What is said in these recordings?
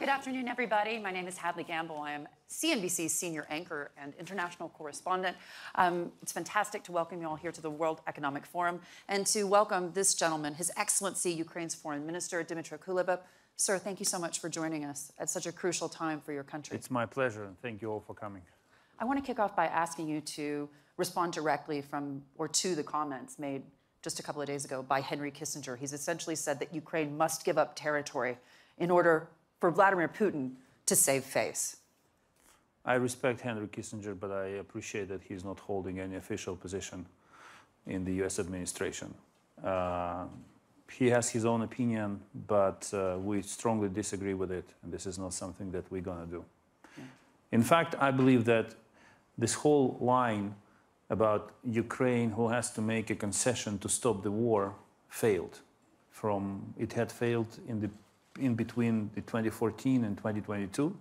Good afternoon, everybody. My name is Hadley Gamble. I am CNBC's senior anchor and international correspondent. It's fantastic to welcome you all here to the World Economic Forum and to welcome this gentleman, His Excellency, Ukraine's Foreign Minister, Dmytro Kuleba. Sir, thank you so much for joining us at such a crucial time for your country. It's my pleasure, and thank you all for coming. I want to kick off by asking you to respond directly to the comments made just a couple of days ago by Henry Kissinger. He's essentially said that Ukraine must give up territory in order for Vladimir Putin to save face. I respect Henry Kissinger, but I appreciate that he's not holding any official position in the US administration. He has his own opinion, but we strongly disagree with it, and this is not something that we're going to do. Yeah. In fact, I believe that this whole line about Ukraine who has to make a concession to stop the war failed. It had failed in between the 2014 and 2022,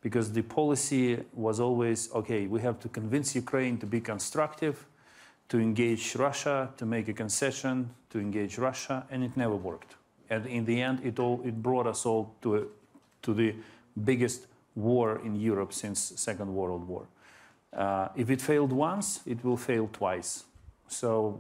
because the policy was always, okay, we have to convince Ukraine to be constructive, to engage Russia, to make a concession, to engage Russia, and it never worked. And in the end, it brought us all to the biggest war in Europe since Second World War. If it failed once, it will fail twice. So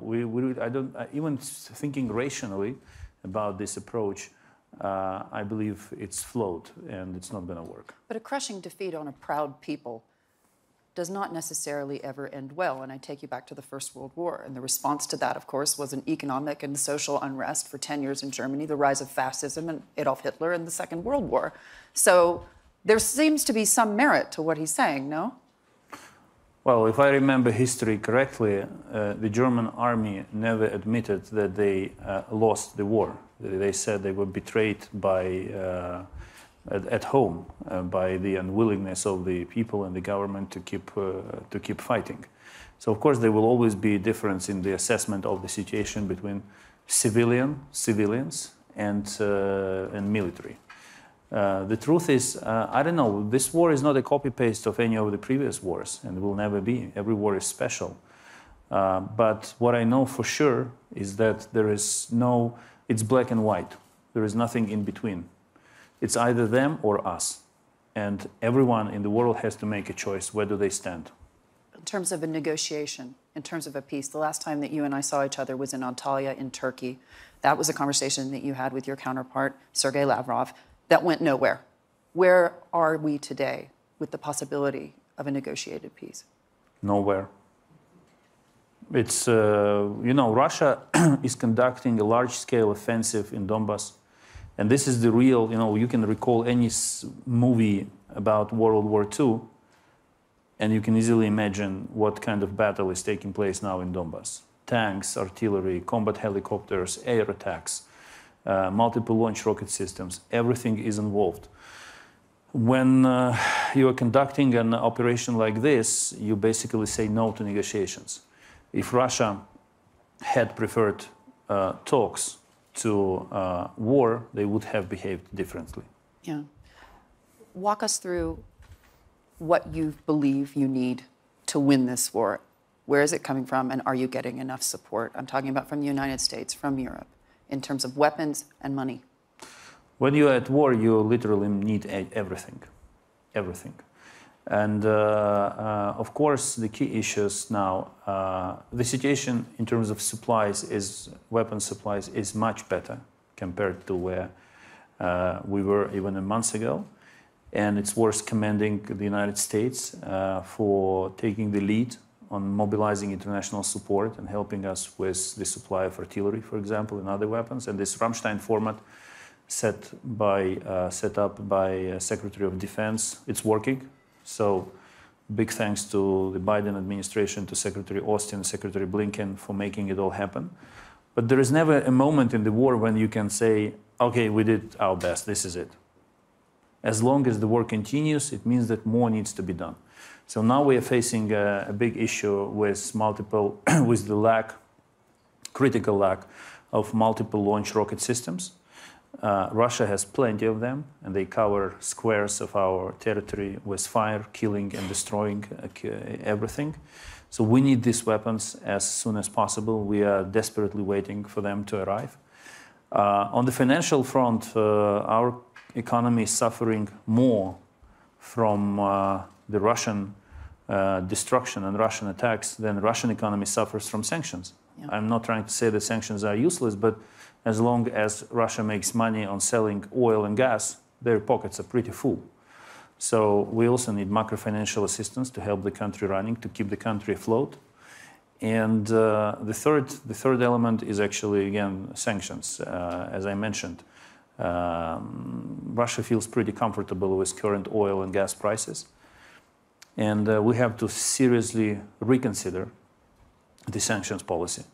even thinking rationally about this approach, I believe it's flawed and it's not going to work. But a crushing defeat on a proud people does not necessarily ever end well. And I take you back to the First World War. And the response to that, of course, was an economic and social unrest for 10 years in Germany, the rise of fascism and Adolf Hitler, and the Second World War. So there seems to be some merit to what he's saying, no? Well, if I remember history correctly, the German army never admitted that they lost the war. They said they were betrayed at home by the unwillingness of the people and the government to keep fighting. So, of course, there will always be a difference in the assessment of the situation between civilians and military. The truth is, I don't know, this war is not a copy-paste of any of the previous wars, and will never be. Every war is special. But what I know for sure is that it's black and white. There is nothing in between. It's either them or us. And everyone in the world has to make a choice. Where do they stand? In terms of a negotiation, in terms of a peace, the last time that you and I saw each other was in Antalya in Turkey. That was a conversation that you had with your counterpart, Sergei Lavrov. That went nowhere. Where are we today with the possibility of a negotiated peace? Nowhere. It's, Russia is conducting a large-scale offensive in Donbas. And this is the real, you can recall any movie about World War II, and you can easily imagine what kind of battle is taking place now in Donbas. Tanks, artillery, combat helicopters, air attacks. Multiple launch rocket systems, everything is involved. When you are conducting an operation like this, you basically say no to negotiations. If Russia had preferred talks to war, they would have behaved differently. Yeah. Walk us through what you believe you need to win this war. Where is it coming from, and are you getting enough support? I'm talking about from the United States, from Europe, in terms of weapons and money. When you're at war, you literally need everything. Everything. And of course, the key issues now, the situation in terms of weapon supplies is much better compared to where we were even a month ago. And it's worth commending the United States for taking the lead on mobilizing international support and helping us with the supply of artillery, for example, and other weapons. And this Ramstein format set up by Secretary of Defense, it's working. So big thanks to the Biden administration, to Secretary Austin, Secretary Blinken for making it all happen. But there is never a moment in the war when you can say, okay, we did our best, this is it. As long as the war continues, it means that more needs to be done. So now we are facing a big issue with the critical lack of multiple launch rocket systems. Russia has plenty of them, and they cover squares of our territory with fire, killing and destroying everything. So we need these weapons as soon as possible. We are desperately waiting for them to arrive. On the financial front, our economy is suffering more from the Russian destruction and Russian attacks than the Russian economy suffers from sanctions. Yeah. I'm not trying to say that sanctions are useless, but as long as Russia makes money on selling oil and gas, their pockets are pretty full. So we also need macro-financial assistance to help the country running, to keep the country afloat. And the third element is actually, again, sanctions. As I mentioned, Russia feels pretty comfortable with current oil and gas prices. And we have to seriously reconsider the sanctions policy.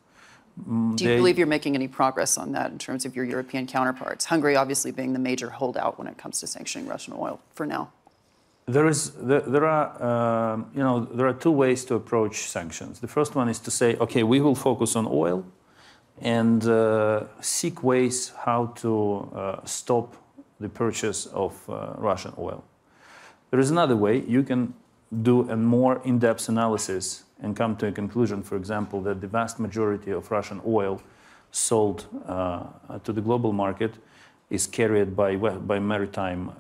Do you believe you're making any progress on that in terms of your European counterparts? Hungary obviously being the major holdout when it comes to sanctioning Russian oil for now. There are two ways to approach sanctions. The first one is to say, okay, we will focus on oil and seek ways how to stop the purchase of Russian oil. There is another way. You can do a more in-depth analysis and come to a conclusion, for example, that the vast majority of Russian oil sold to the global market is carried by maritime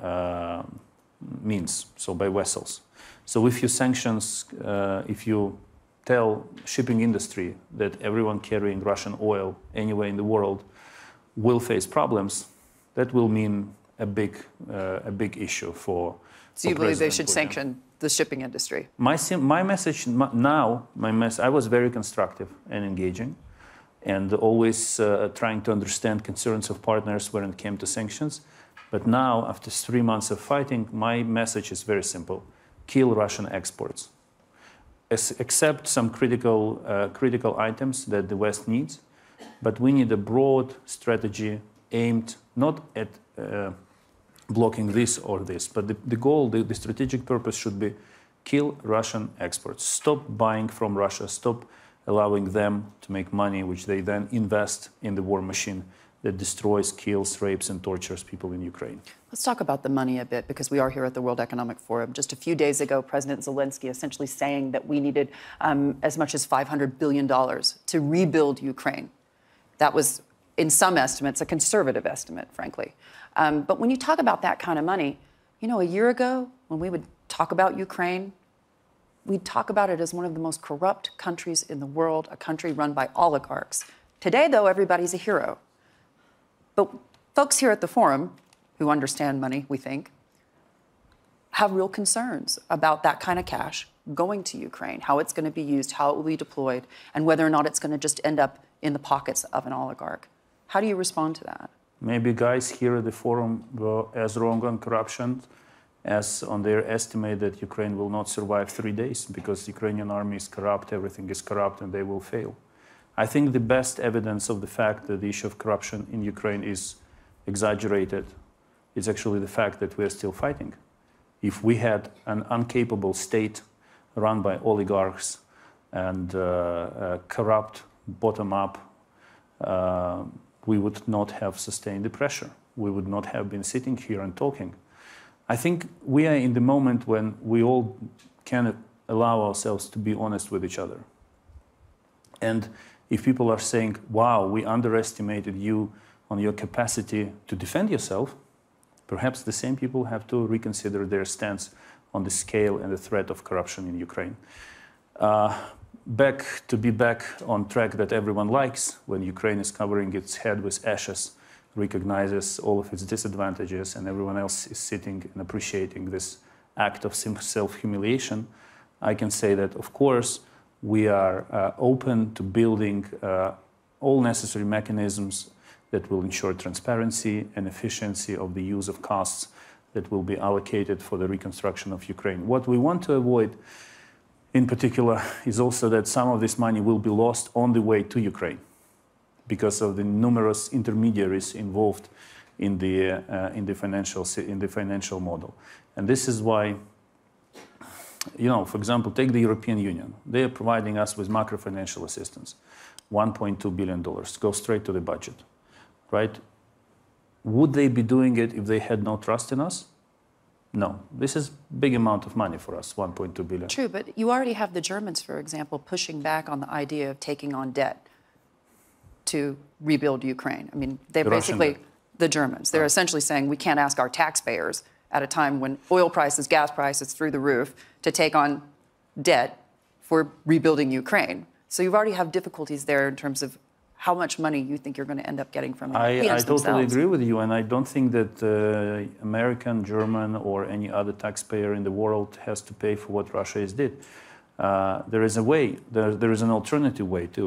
means, so by vessels. So if you sanctions, if you tell shipping industry that everyone carrying Russian oil anywhere in the world will face problems, that will mean a big issue for. So you believe they should sanction the shipping industry? My message now, I was very constructive and engaging, and always trying to understand concerns of partners when it came to sanctions. But now, after 3 months of fighting, my message is very simple: kill Russian exports. Accept some critical items that the West needs, but we need a broad strategy aimed not at blocking this or this, but the goal, the strategic purpose should be kill Russian exports. Stop buying from Russia, stop allowing them to make money, which they then invest in the war machine that destroys, kills, rapes, and tortures people in Ukraine. Let's talk about the money a bit, because we are here at the World Economic Forum. Just a few days ago, President Zelensky essentially saying that we needed as much as $500 billion to rebuild Ukraine. That was, in some estimates, a conservative estimate, frankly. But when you talk about that kind of money, you know, a year ago, when we would talk about Ukraine, we'd talk about it as one of the most corrupt countries in the world, a country run by oligarchs. Today, though, everybody's a hero. But folks here at the forum, who understand money, we think, have real concerns about that kind of cash going to Ukraine, how it's going to be used, how it will be deployed, and whether or not it's going to just end up in the pockets of an oligarch. How do you respond to that? Maybe guys here at the forum were as wrong on corruption as on their estimate that Ukraine will not survive 3 days because the Ukrainian army is corrupt, everything is corrupt, and they will fail. I think the best evidence of the fact that the issue of corruption in Ukraine is exaggerated is actually the fact that we are still fighting. If we had an incapable state run by oligarchs and corrupt bottom-up, we would not have sustained the pressure. We would not have been sitting here and talking. I think we are in the moment when we all can allow ourselves to be honest with each other. And if people are saying, wow, we underestimated you on your capacity to defend yourself, perhaps the same people have to reconsider their stance on the scale and the threat of corruption in Ukraine. To be back on track that everyone likes, when Ukraine is covering its head with ashes, recognizes all of its disadvantages, and everyone else is sitting and appreciating this act of self-humiliation, I can say that, of course, we are open to building all necessary mechanisms that will ensure transparency and efficiency of the use of costs that will be allocated for the reconstruction of Ukraine. What we want to avoid, in particular, is also that some of this money will be lost on the way to Ukraine because of the numerous intermediaries involved in the financial model. And this is why, you know, for example, take the European Union. They are providing us with macro-financial assistance, $1.2 billion, go straight to the budget, right? Would they be doing it if they had no trust in us? No. This is a big amount of money for us, 1.2 billion. True, but you already have the Germans, for example, pushing back on the idea of taking on debt to rebuild Ukraine. I mean, they're basically the Germans. They're essentially saying we can't ask our taxpayers at a time when oil prices, gas prices through the roof to take on debt for rebuilding Ukraine. So you already have difficulties there in terms of how much money you think you're going to end up getting from Europeans I totally themselves. agree with you, and I don't think that American, German, or any other taxpayer in the world has to pay for what Russia has did. There is a way. There is an alternative way to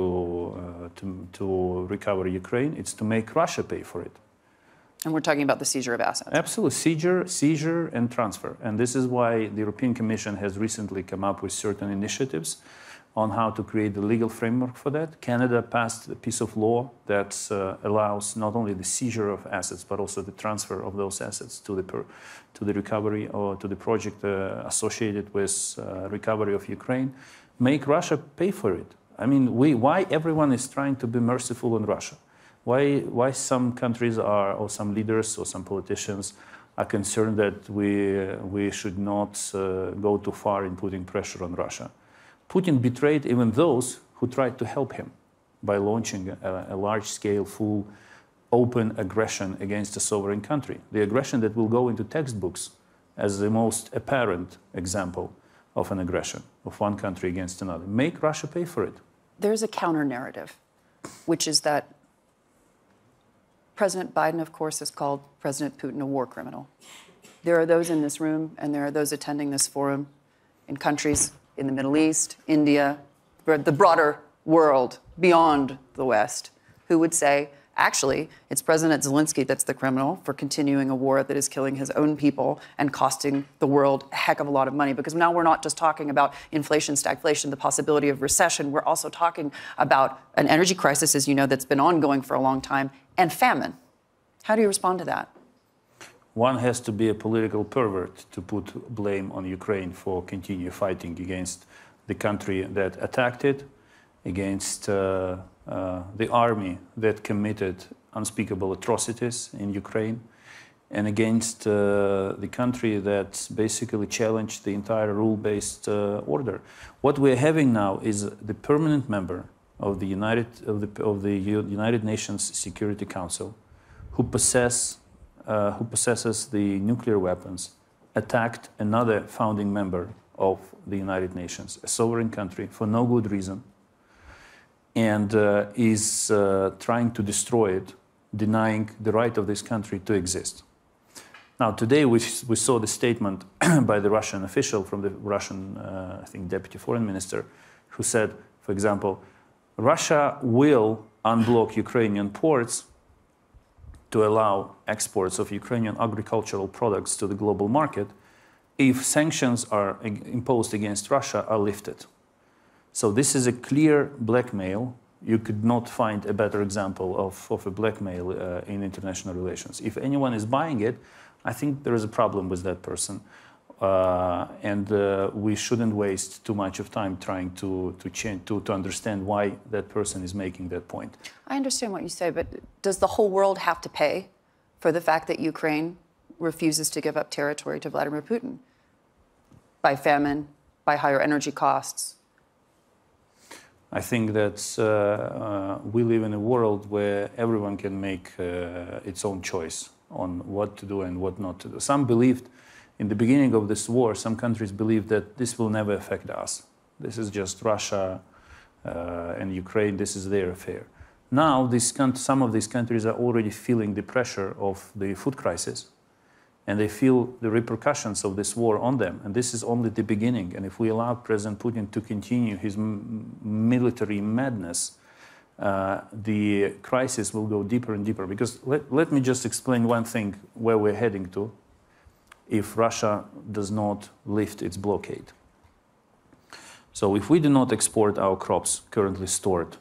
recover Ukraine. It's to make Russia pay for it. And we're talking about the seizure of assets. Absolutely, seizure and transfer. And this is why the European Commission has recently come up with certain initiatives on how to create the legal framework for that. Canada passed a piece of law that allows not only the seizure of assets, but also the transfer of those assets to the recovery or to the project associated with recovery of Ukraine. Make Russia pay for it. I mean, why everyone is trying to be merciful on Russia? Why some countries are, or some leaders or some politicians are concerned that we should not go too far in putting pressure on Russia? Putin betrayed even those who tried to help him by launching a large-scale, full, open aggression against a sovereign country. The aggression that will go into textbooks as the most apparent example of an aggression of one country against another. Make Russia pay for it. There's a counter-narrative, which is that President Biden, of course, has called President Putin a war criminal. There are those in this room, and there are those attending this forum in countries in the Middle East, India, the broader world beyond the West, who would say, actually, it's President Zelensky that's the criminal for continuing a war that is killing his own people and costing the world a heck of a lot of money. Because now we're not just talking about inflation, stagflation, the possibility of recession. We're also talking about an energy crisis, as you know, that's been ongoing for a long time, and famine. How do you respond to that? One has to be a political pervert to put blame on Ukraine for continue fighting against the country that attacked it, against the army that committed unspeakable atrocities in Ukraine, and against the country that basically challenged the entire rule-based order. What we're having now is the permanent member of the United Nations Security Council who possesses the nuclear weapons, attacked another founding member of the United Nations, a sovereign country, for no good reason, and is trying to destroy it, denying the right of this country to exist. Now, today we saw the statement by the Russian official from the Russian, I think, Deputy Foreign Minister, who said, for example, Russia will unblock Ukrainian ports to allow exports of Ukrainian agricultural products to the global market if sanctions are imposed against Russia are lifted. So this is a clear blackmail. You could not find a better example of a blackmail in international relations. If anyone is buying it, I think there is a problem with that person. And we shouldn't waste too much of time trying to understand why that person is making that point. I understand what you say, but does the whole world have to pay for the fact that Ukraine refuses to give up territory to Vladimir Putin? By famine, by higher energy costs? I think that we live in a world where everyone can make its own choice on what to do and what not to do. Some believed in the beginning of this war, some countries believed that this will never affect us. This is just Russia and Ukraine, this is their affair. Now, some of these countries are already feeling the pressure of the food crisis, and they feel the repercussions of this war on them. And this is only the beginning. And if we allow President Putin to continue his military madness, the crisis will go deeper and deeper. Because let me just explain one thing where we're heading to if Russia does not lift its blockade. So if we do not export our crops currently stored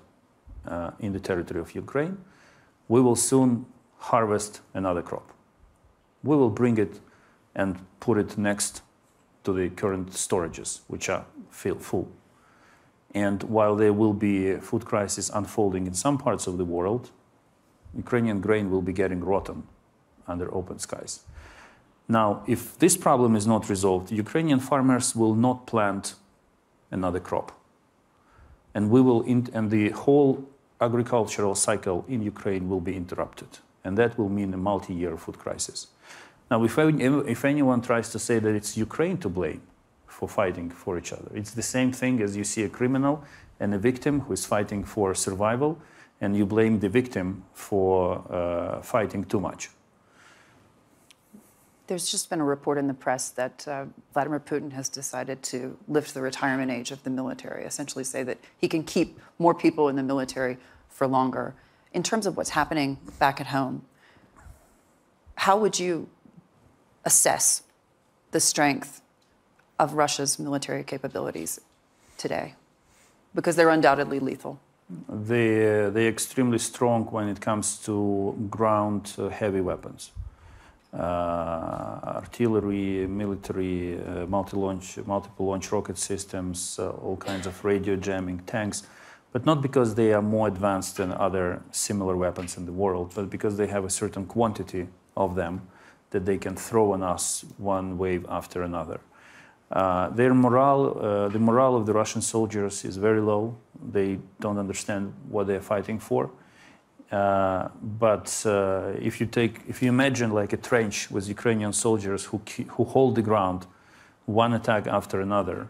in the territory of Ukraine, we will soon harvest another crop. We will bring it and put it next to the current storages, which are full. And while there will be a food crisis unfolding in some parts of the world, Ukrainian grain will be getting rotten under open skies. Now, if this problem is not resolved, Ukrainian farmers will not plant another crop. And the whole agricultural cycle in Ukraine will be interrupted. And that will mean a multi-year food crisis. Now, if anyone tries to say that it's Ukraine to blame for fighting for each other, it's the same thing as you see a criminal and a victim who is fighting for survival, and you blame the victim for fighting too much. There's just been a report in the press that Vladimir Putin has decided to lift the retirement age of the military, essentially say that he can keep more people in the military for longer. In terms of what's happening back at home, how would you assess the strength of Russia's military capabilities today? Because they're undoubtedly lethal. They're extremely strong when it comes to ground heavy weapons. Artillery, military, multiple launch rocket systems, all kinds of radio jamming, tanks, but not because they are more advanced than other similar weapons in the world, but because they have a certain quantity of them that they can throw on us one wave after another. Their morale, the morale of the Russian soldiers is very low. They don't understand what they're fighting for. But if you imagine like a trench with Ukrainian soldiers who hold the ground, one attack after another,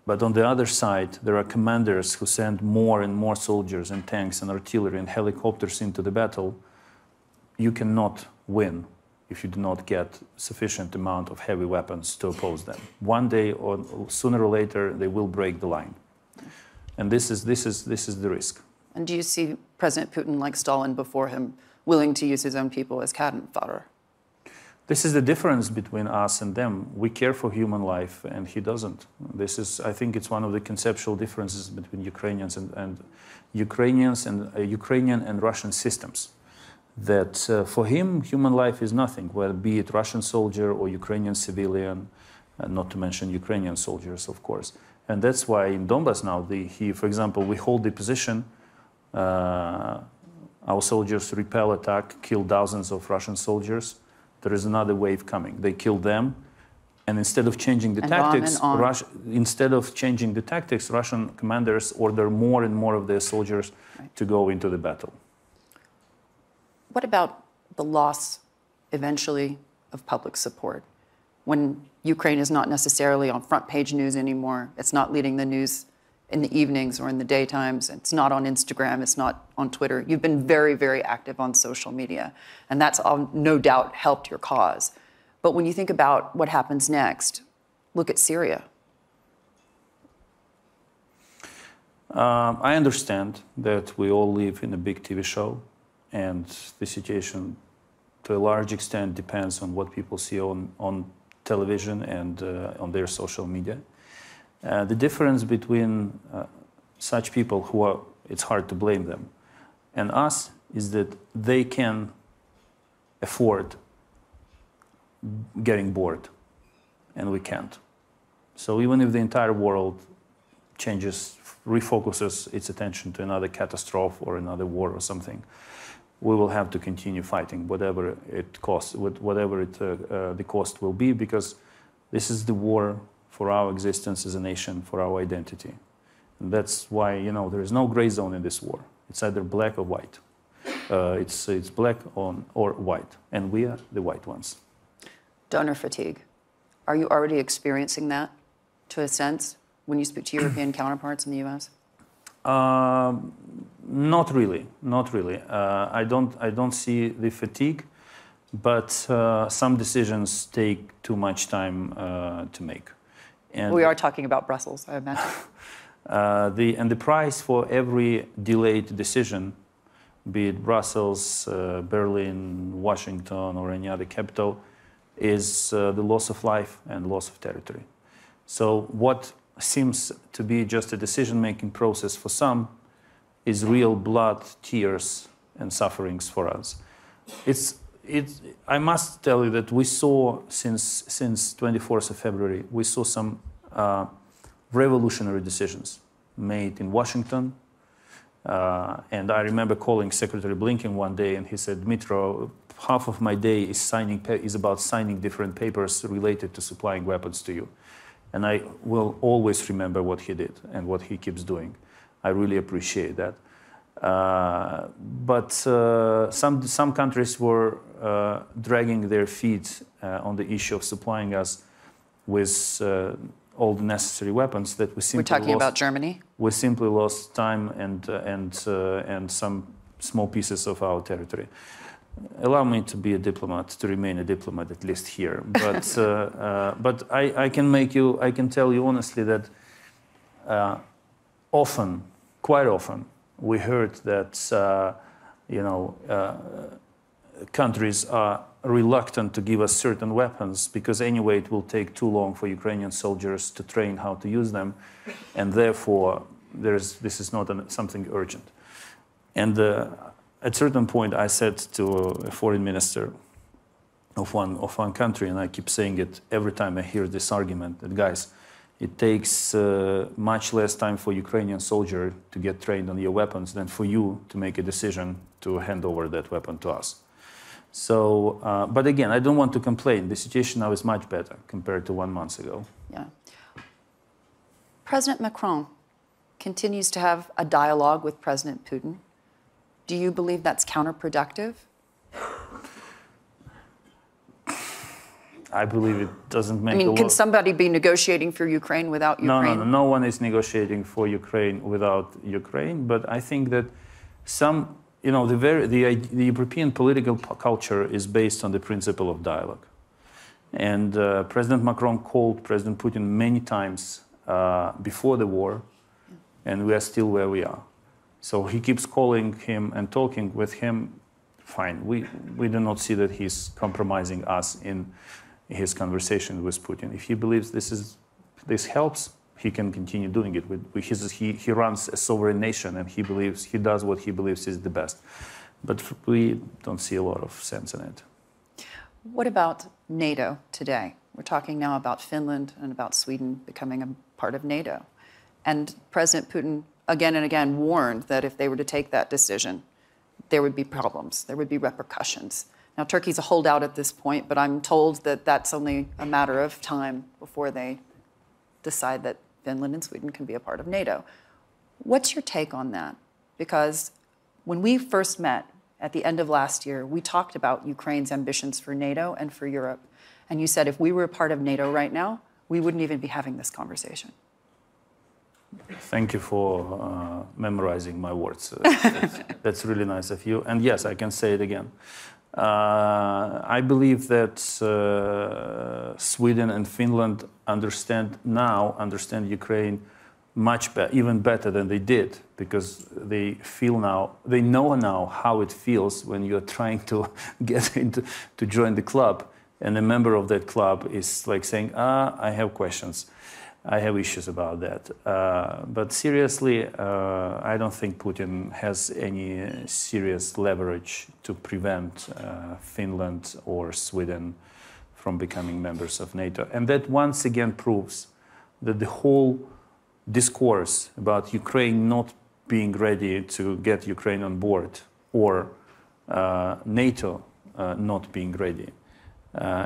but on the other side there are commanders who send more and more soldiers and tanks and artillery and helicopters into the battle, you cannot win if you do not get sufficient amount of heavy weapons to oppose them. One day or sooner or later they will break the line, and this is the risk. And do you see President Putin, like Stalin before him, willing to use his own people as cannon fodder? This is the difference between us and them. We care for human life, and he doesn't. This is, I think, it's one of the conceptual differences between Ukrainians and Ukrainian and Russian systems. That for him, human life is nothing, whether be it Russian soldier or Ukrainian civilian, not to mention Ukrainian soldiers, of course. And that's why in Donbas now, for example, we hold the position. Our soldiers repel attack, kill dozens of Russian soldiers. There is another wave coming. They kill them, and instead of changing the tactics, Russian commanders order more and more of their soldiers to go into the battle. What about the loss, eventually, of public support? When Ukraine is not necessarily on front-page news anymore, it's not leading the news in the evenings or in the daytimes, it's not on Instagram, it's not on Twitter. You've been very, very active on social media, and that's no doubt helped your cause. But when you think about what happens next, look at Syria. I understand that we all live in a big TV show, and the situation, to a large extent, depends on what people see on television and on their social media. The difference between such people who are, it's hard to blame them, and us is that they can afford getting bored, and we can't. So even if the entire world refocuses its attention to another catastrophe or another war or something, we will have to continue fighting, whatever it costs, whatever the cost will be, because this is the war for our existence as a nation, for our identity. And that's why, there is no gray zone in this war. It's either black or white. It's black or white, and we are the white ones. Donor fatigue. Are you already experiencing that, to a sense, when you speak to European counterparts in the U.S.? Not really. I don't see the fatigue, but some decisions take too much time to make. And we are talking about Brussels, I imagine. The price for every delayed decision, be it Brussels, Berlin, Washington, or any other capital, is the loss of life and loss of territory. So what seems to be just a decision-making process for some is real blood, tears, and sufferings for us. I must tell you that we saw since 24th of February, we saw some revolutionary decisions made in Washington. And I remember calling Secretary Blinken one day, and he said, Dmytro, half of my day is about signing different papers related to supplying weapons to you. And I will always remember what he did and what he keeps doing. I really appreciate that. But some countries were dragging their feet on the issue of supplying us with all the necessary weapons that we simply We're talking about Germany? We simply lost time and some small pieces of our territory. Allow me to be a diplomat, to remain a diplomat at least here. But I can tell you honestly that quite often, we heard that countries are reluctant to give us certain weapons because anyway it will take too long for Ukrainian soldiers to train how to use them, and therefore this is not something urgent. And at a certain point, I said to a foreign minister of one country, and I keep saying it every time I hear this argument, that guys, it takes much less time for Ukrainian soldier to get trained on your weapons than for you to make a decision to hand over that weapon to us. So, but again, I don't want to complain. The situation now is much better compared to 1 month ago. Yeah. President Macron continues to have a dialogue with President Putin. Do you believe that's counterproductive? I believe it doesn't make a lot. Can somebody be negotiating for Ukraine without Ukraine? No one is negotiating for Ukraine without Ukraine. But I think that the European political culture is based on the principle of dialogue. And President Macron called President Putin many times before the war, and we are still where we are. So he keeps calling him and talking with him. Fine, we do not see that he's compromising us in his conversation with Putin. If he believes this helps, he can continue doing it. He runs a sovereign nation, and he does what he believes is the best. But we don't see a lot of sense in it. What about NATO today? We're talking now about Finland and about Sweden becoming a part of NATO. And President Putin again and again warned that if they were to take that decision, there would be problems, there would be repercussions. Now, Turkey's a holdout at this point, but I'm told that that's only a matter of time before they decide that Finland and Sweden can be a part of NATO. What's your take on that? Because when we first met at the end of last year, we talked about Ukraine's ambitions for NATO and for Europe. And you said if we were a part of NATO right now, we wouldn't even be having this conversation. Thank you for memorizing my words. That's really nice of you. And yes, I can say it again. I believe that Sweden and Finland understand Ukraine much better, even better than they did, because they know now how it feels when you're trying to get to join the club, and a member of that club is like saying, I have questions. I have issues about that. But seriously, I don't think Putin has any serious leverage to prevent Finland or Sweden from becoming members of NATO. And that once again proves that the whole discourse about Ukraine not being ready to get Ukraine on board, or NATO not being ready,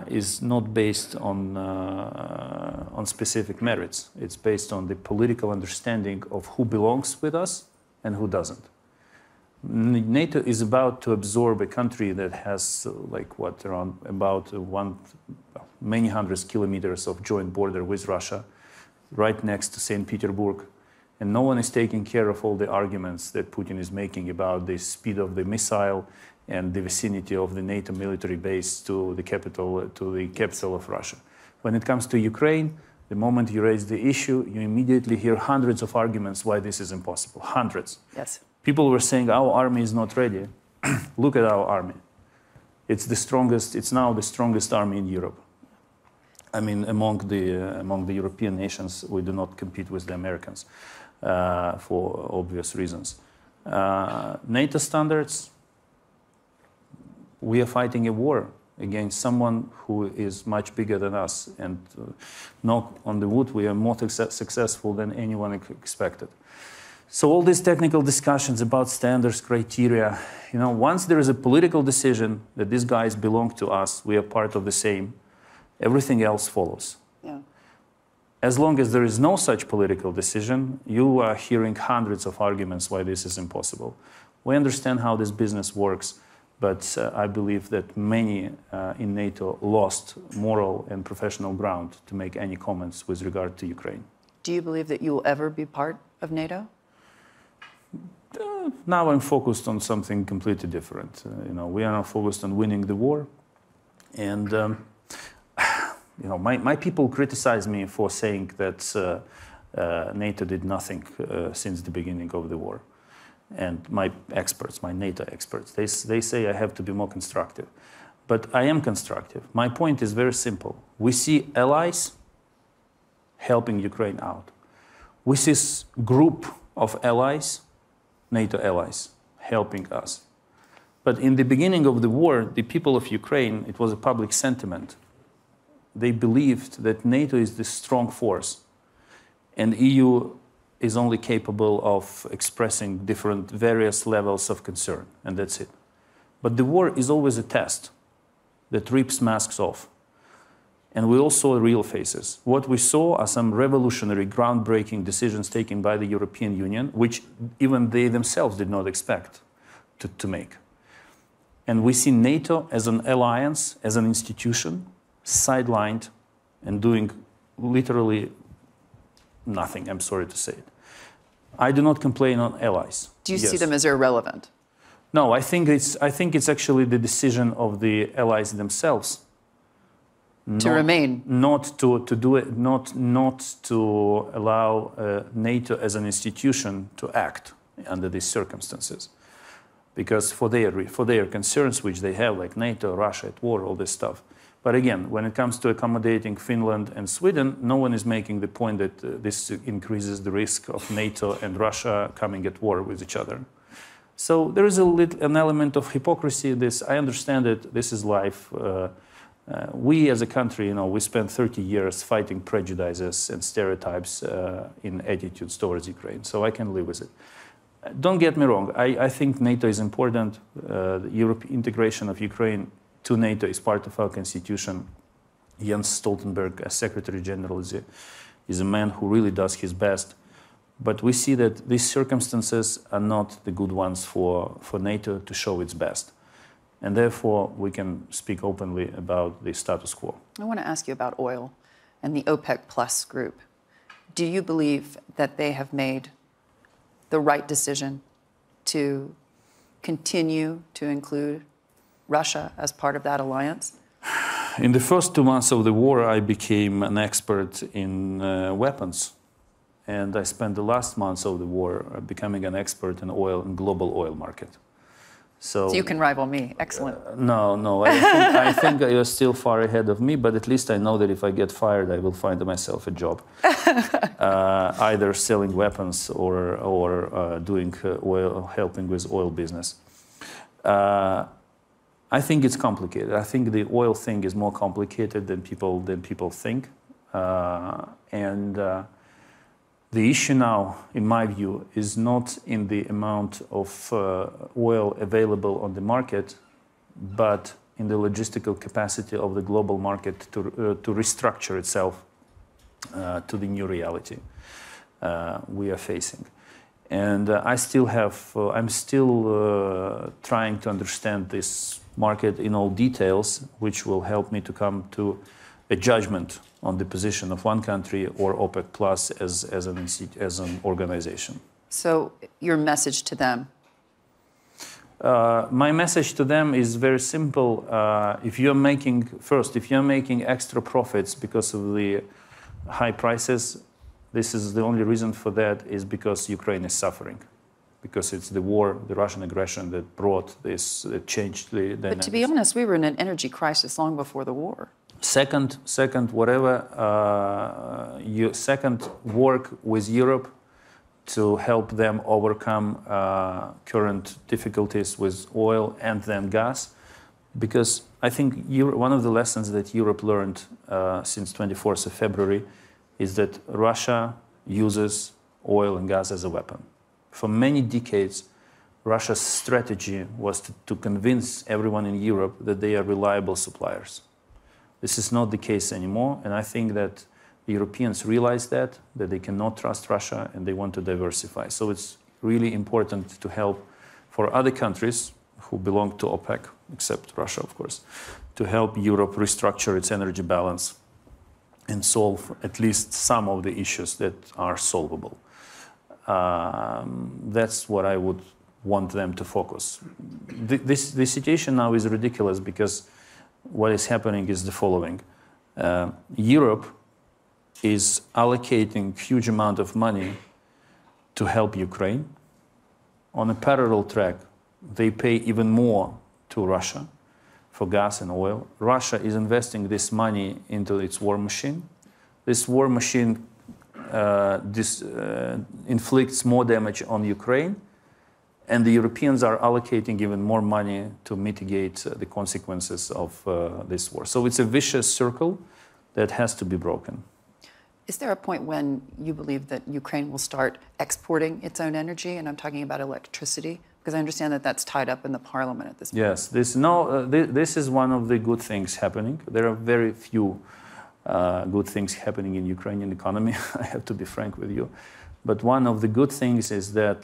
is not based on specific merits. It's based on the political understanding of who belongs with us and who doesn't. NATO is about to absorb a country that has many hundreds of kilometers of joint border with Russia, right next to St. Petersburg. And no one is taking care of all the arguments that Putin is making about the speed of the missile and the vicinity of the NATO military base to the capital of Russia. When it comes to Ukraine, the moment you raise the issue, you immediately hear hundreds of arguments why this is impossible. Hundreds. Yes. People were saying our army is not ready. Look at our army. It's the strongest. It's now the strongest army in Europe. I mean, among the European nations, we do not compete with the Americans for obvious reasons. NATO standards. We are fighting a war against someone who is much bigger than us, and knock on the wood, we are more successful than anyone expected. So all these technical discussions about standards, criteria, once there is a political decision that these guys belong to us, we are part of the same, everything else follows. Yeah. as long as there is no such political decision, you are hearing hundreds of arguments why this is impossible. We understand how this business works, but I believe that many in NATO lost moral and professional ground to make any comments with regard to Ukraine. Do you believe that you will ever be part of NATO? Now I'm focused on something completely different. We are now focused on winning the war. And, my people criticize me for saying that NATO did nothing since the beginning of the war. And my experts, my NATO experts, they say I have to be more constructive. But I am constructive. My point is very simple. We see allies helping Ukraine out. We see this group of allies, NATO allies, helping us. But in the beginning of the war, the people of Ukraine, it was a public sentiment. They believed that NATO is the strong force, and EU is only capable of expressing different various levels of concern, and that's it. But the war is always a test that rips masks off. And we all saw real faces. What we saw are some revolutionary, groundbreaking decisions taken by the European Union, which even they themselves did not expect to make. And we see NATO as an alliance, as an institution, sidelined and doing literally nothing, I'm sorry to say it. I do not complain on allies. Do you see them as irrelevant? No, I think it's actually the decision of the allies themselves to remain, not to do it, not to allow NATO as an institution to act under these circumstances, because for their concerns which they have, like NATO, Russia at war, all this stuff. But again, when it comes to accommodating Finland and Sweden, no one is making the point that this increases the risk of NATO and Russia coming at war with each other. So there is an element of hypocrisy in this. I understand that this is life. We as a country, we spent 30 years fighting prejudices and stereotypes in attitudes towards Ukraine, so I can live with it. Don't get me wrong, I think NATO is important. The European integration of Ukraine to NATO is part of our constitution. Jens Stoltenberg, as Secretary General, is a man who really does his best. But we see that these circumstances are not the good ones for NATO to show its best. And therefore, we can speak openly about the status quo. I want to ask you about oil and the OPEC Plus group. Do you believe that they have made the right decision to continue to include Russia as part of that alliance? In the first 2 months of the war, I became an expert in weapons. And I spent the last months of the war becoming an expert in oil and global oil market. So you can rival me. Excellent. No. I think you're still far ahead of me, but at least I know that if I get fired, I will find myself a job. Either selling weapons or doing oil, helping with oil business. I think it's complicated. I think the oil thing is more complicated than people think. The issue now, in my view, is not in the amount of oil available on the market, but in the logistical capacity of the global market to restructure itself to the new reality we are facing. And I'm still trying to understand this market in all details, which will help me to come to a judgment on the position of one country or OPEC Plus as an organization. So your message to them? My message to them is very simple. If you're making extra profits because of the high prices, this is the only reason for that is because Ukraine is suffering. Because it's the war, the Russian aggression that brought this, that changed the dynamics. But to be honest, we were in an energy crisis long before the war. Second, work with Europe to help them overcome current difficulties with oil and then gas. Because I think one of the lessons that Europe learned since 24th of February is that Russia uses oil and gas as a weapon. For many decades, Russia's strategy was to convince everyone in Europe that they are reliable suppliers. This is not the case anymore, and I think that The Europeans realize that they cannot trust Russia and they want to diversify. So it's really important to help for other countries who belong to OPEC, except Russia, of course, to help Europe restructure its energy balance and solve at least some of the issues that are solvable. That's what I would want them to focus. This situation now is ridiculous because what is happening is the following. Europe is allocating huge amount of money to help Ukraine. On a parallel track, they pay even more to Russia for gas and oil. Russia is investing this money into its war machine. This war machine inflicts more damage on Ukraine, and the Europeans are allocating even more money to mitigate the consequences of this war. So it's a vicious circle that has to be broken. Is there a point when you believe that Ukraine will start exporting its own energy? And I'm talking about electricity, because I understand that that's tied up in the parliament at this point. Yes, this is one of the good things happening. There are very few good things happening in Ukrainian economy, I have to be frank with you. But one of the good things is that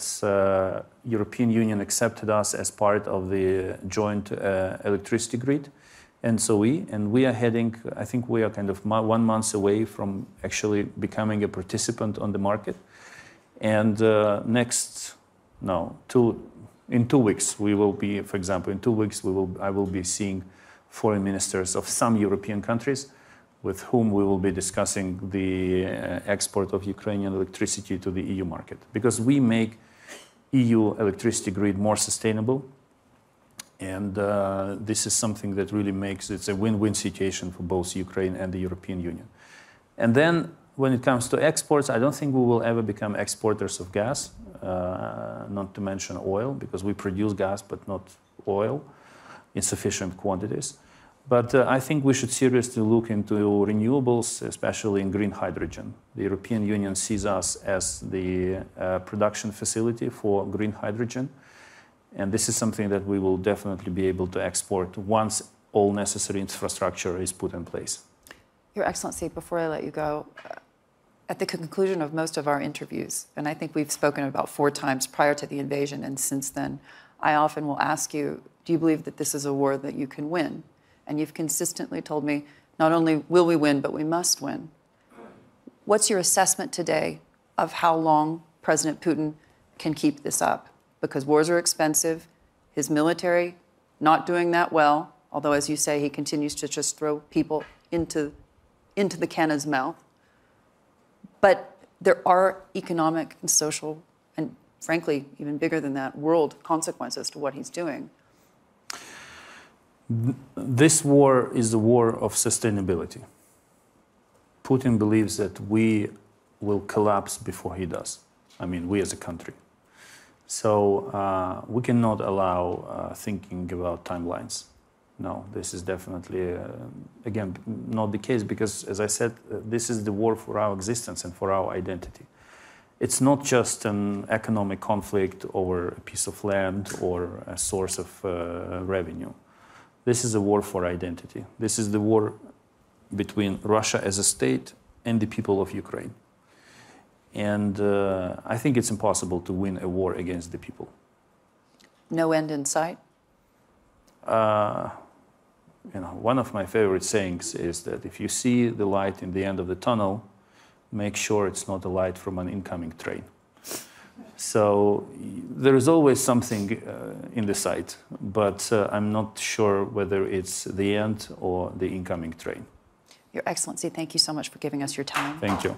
European Union accepted us as part of the joint electricity grid. And so we are heading, I think we are kind of 1 month away from actually becoming a participant on the market. And in 2 weeks, we will be, for example, in 2 weeks, I will be seeing foreign ministers of some European countries with whom we will be discussing the export of Ukrainian electricity to the EU market. Because we make EU electricity grid more sustainable. And this is something that really makes it a win-win situation for both Ukraine and the European Union. And then when it comes to exports, I don't think we will ever become exporters of gas, not to mention oil, because we produce gas but not oil in sufficient quantities. But I think we should seriously look into renewables, especially in green hydrogen. The European Union sees us as the production facility for green hydrogen. And this is something that we will definitely be able to export once all necessary infrastructure is put in place. Your Excellency, before I let you go, at the conclusion of most of our interviews, and I think we've spoken about 4 times prior to the invasion and since then, I often will ask you, do you believe that this is a war that you can win? And you've consistently told me, not only will we win, but we must win. What's your assessment today of how long President Putin can keep this up? Because wars are expensive, his military not doing that well, although, as you say, he continues to just throw people into the cannon's mouth. But there are economic and social, and frankly, even bigger than that, world consequences to what he's doing. This war is a war of sustainability. Putin believes that we will collapse before he does. I mean, we as a country. So we cannot allow thinking about timelines. No, this is definitely, again, not the case because, as I said, this is the war for our existence and for our identity. It's not just an economic conflict over a piece of land or a source of revenue. This is a war for identity. This is the war between Russia as a state and the people of Ukraine. And I think it's impossible to win a war against the people. No end in sight? One of my favorite sayings is that if you see the light in the end of the tunnel, make sure it's not a light from an incoming train. So there is always something in the sight, but I'm not sure whether it's the end or the incoming train. Your Excellency, thank you so much for giving us your time. Thank you.